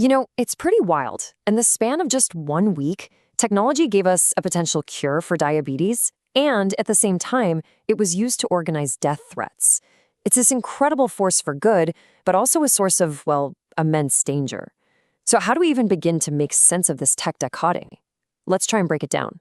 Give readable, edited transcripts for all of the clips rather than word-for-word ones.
It's pretty wild. In the span of just 1 week, technology gave us a potential cure for diabetes, and at the same time, it was used to organize death threats. It's this incredible force for good, but also a source of, well, immense danger. So, how do we even begin to make sense of this tech dichotomy? Let's try and break it down.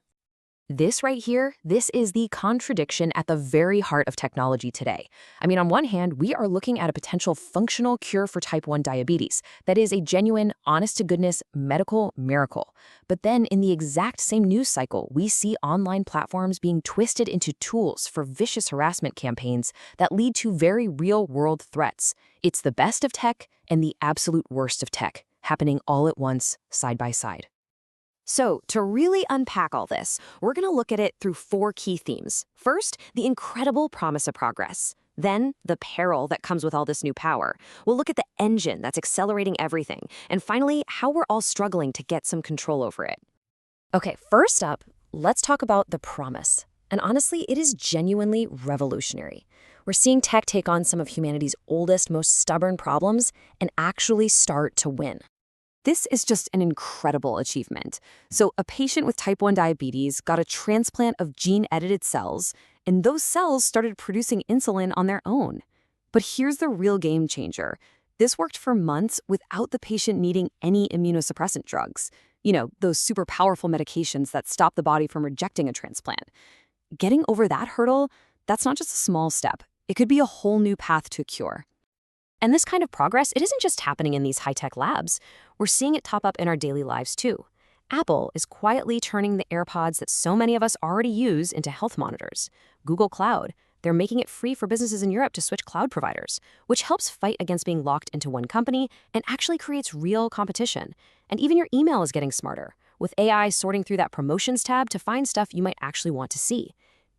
This right here, this is the contradiction at the very heart of technology today. On one hand, we are looking at a potential functional cure for type 1 diabetes that is a genuine, honest-to-goodness medical miracle. But then in the exact same news cycle, we see online platforms being twisted into tools for vicious harassment campaigns that lead to very real-world threats. It's the best of tech and the absolute worst of tech, happening all at once, side by side. So, to really unpack all this, we're going to look at it through 4 key themes. First, the incredible promise of progress. Then, the peril that comes with all this new power. We'll look at the engine that's accelerating everything. And finally, how we're all struggling to get some control over it. Okay, first up, let's talk about the promise. And honestly, it is genuinely revolutionary. We're seeing tech take on some of humanity's oldest, most stubborn problems and actually start to win. This is just an incredible achievement. So a patient with type 1 diabetes got a transplant of gene-edited cells, and those cells started producing insulin on their own. But here's the real game changer. This worked for months without the patient needing any immunosuppressant drugs. Those super powerful medications that stop the body from rejecting a transplant. Getting over that hurdle, that's not just a small step. It could be a whole new path to a cure. And this kind of progress, it isn't just happening in these high-tech labs. We're seeing it top up in our daily lives, too. Apple is quietly turning the AirPods that so many of us already use into health monitors. Google Cloud, they're making it free for businesses in Europe to switch cloud providers, which helps fight against being locked into one company and actually creates real competition. And even your email is getting smarter, with AI sorting through that promotions tab to find stuff you might actually want to see.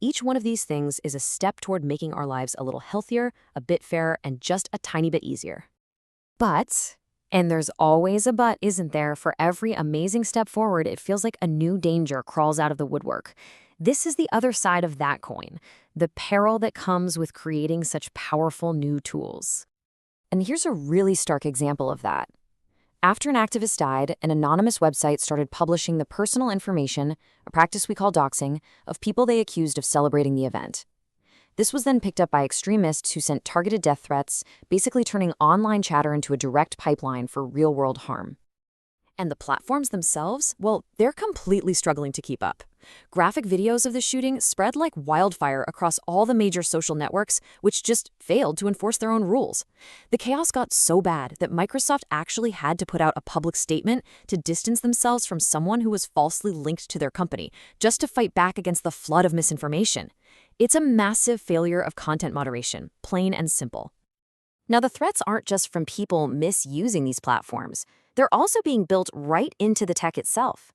Each one of these things is a step toward making our lives a little healthier, a bit fairer, and just a tiny bit easier. But, and there's always a but, isn't there? For every amazing step forward, it feels like a new danger crawls out of the woodwork. This is the other side of that coin, the peril that comes with creating such powerful new tools. And here's a really stark example of that. After an activist died, an anonymous website started publishing the personal information, a practice we call doxing, of people they accused of celebrating the event. This was then picked up by extremists who sent targeted death threats, basically turning online chatter into a direct pipeline for real-world harm. And the platforms themselves, well, they're completely struggling to keep up. Graphic videos of the shooting spread like wildfire across all the major social networks, which just failed to enforce their own rules. The chaos got so bad that Microsoft actually had to put out a public statement to distance themselves from someone who was falsely linked to their company, just to fight back against the flood of misinformation. It's a massive failure of content moderation, plain and simple. Now, the threats aren't just from people misusing these platforms. They're also being built right into the tech itself.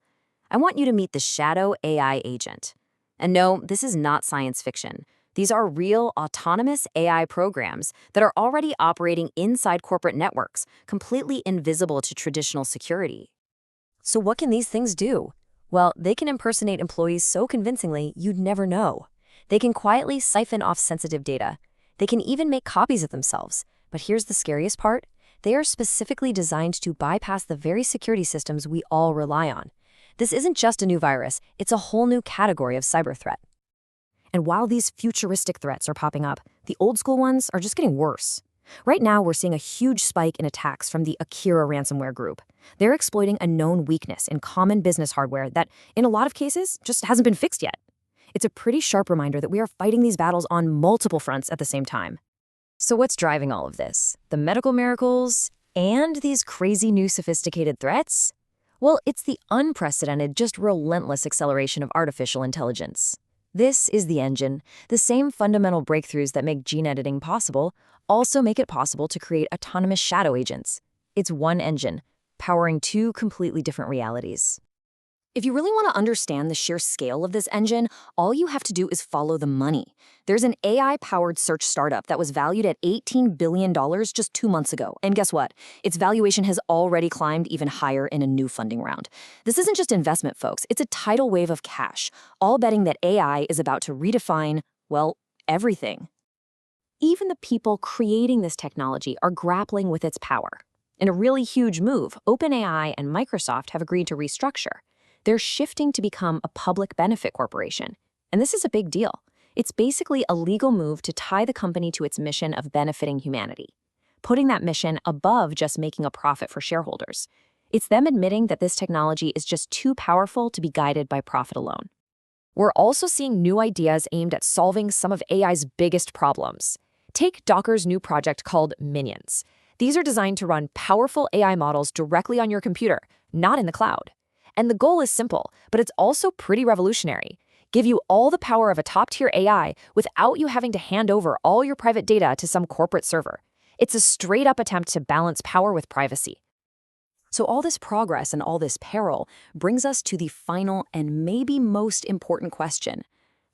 I want you to meet the Shadow AI agent. And no, this is not science fiction. These are real autonomous AI programs that are already operating inside corporate networks, completely invisible to traditional security. So what can these things do? Well, they can impersonate employees so convincingly you'd never know. They can quietly siphon off sensitive data. They can even make copies of themselves. But here's the scariest part. They are specifically designed to bypass the very security systems we all rely on. This isn't just a new virus, it's a whole new category of cyber threat. And while these futuristic threats are popping up, the old school ones are just getting worse. Right now, we're seeing a huge spike in attacks from the Akira ransomware group. They're exploiting a known weakness in common business hardware that, in a lot of cases, just hasn't been fixed yet. It's a pretty sharp reminder that we are fighting these battles on multiple fronts at the same time. So what's driving all of this? The medical miracles and these crazy new sophisticated threats? Well, it's the unprecedented, just relentless acceleration of artificial intelligence. This is the engine. The same fundamental breakthroughs that make gene editing possible also make it possible to create autonomous shadow agents. It's one engine, powering 2 completely different realities. If you really want to understand the sheer scale of this engine, all you have to do is follow the money. There's an AI-powered search startup that was valued at $18 billion just 2 months ago. And guess what? Its valuation has already climbed even higher in a new funding round. This isn't just investment, folks. It's a tidal wave of cash, all betting that AI is about to redefine, well, everything. Even the people creating this technology are grappling with its power. In a really huge move, OpenAI and Microsoft have agreed to restructure. They're shifting to become a public benefit corporation. And this is a big deal. It's basically a legal move to tie the company to its mission of benefiting humanity, putting that mission above just making a profit for shareholders. It's them admitting that this technology is just too powerful to be guided by profit alone. We're also seeing new ideas aimed at solving some of AI's biggest problems. Take Docker's new project called Minions. These are designed to run powerful AI models directly on your computer, not in the cloud. And the goal is simple, but it's also pretty revolutionary. Give you all the power of a top-tier AI without you having to hand over all your private data to some corporate server. It's a straight-up attempt to balance power with privacy. So all this progress and all this peril brings us to the final and maybe most important question.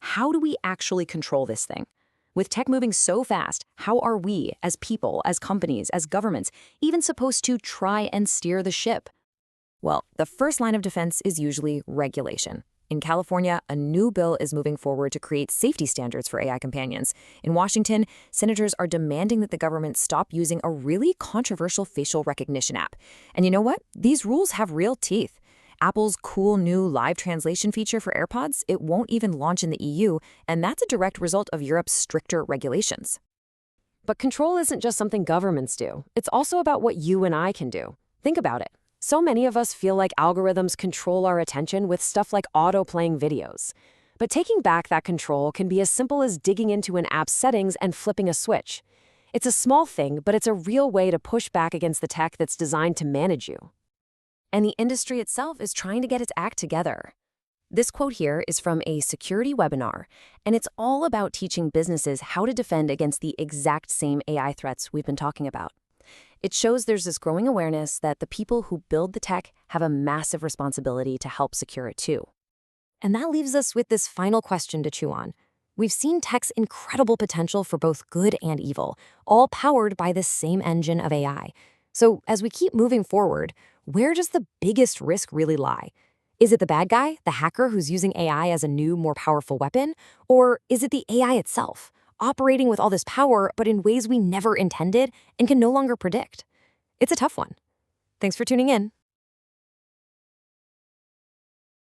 How do we actually control this thing? With tech moving so fast, how are we, as people, as companies, as governments, even supposed to try and steer the ship? Well, the first line of defense is usually regulation. In California, a new bill is moving forward to create safety standards for AI companions. In Washington, senators are demanding that the government stop using a really controversial facial recognition app. And you know what? These rules have real teeth. Apple's cool new live translation feature for AirPods, it won't even launch in the EU, and that's a direct result of Europe's stricter regulations. But control isn't just something governments do. It's also about what you and I can do. Think about it. So many of us feel like algorithms control our attention with stuff like auto-playing videos. But taking back that control can be as simple as digging into an app's settings and flipping a switch. It's a small thing, but it's a real way to push back against the tech that's designed to manage you. And the industry itself is trying to get its act together. This quote here is from a security webinar, and it's all about teaching businesses how to defend against the exact same AI threats we've been talking about. It shows there's this growing awareness that the people who build the tech have a massive responsibility to help secure it too. And that leaves us with this final question to chew on. We've seen tech's incredible potential for both good and evil, all powered by this same engine of AI. So as we keep moving forward, where does the biggest risk really lie? Is it the bad guy, the hacker who's using AI as a new, more powerful weapon? Or is it the AI itself, operating with all this power but in ways we never intended and can no longer predict? It's a tough one. Thanks for tuning in.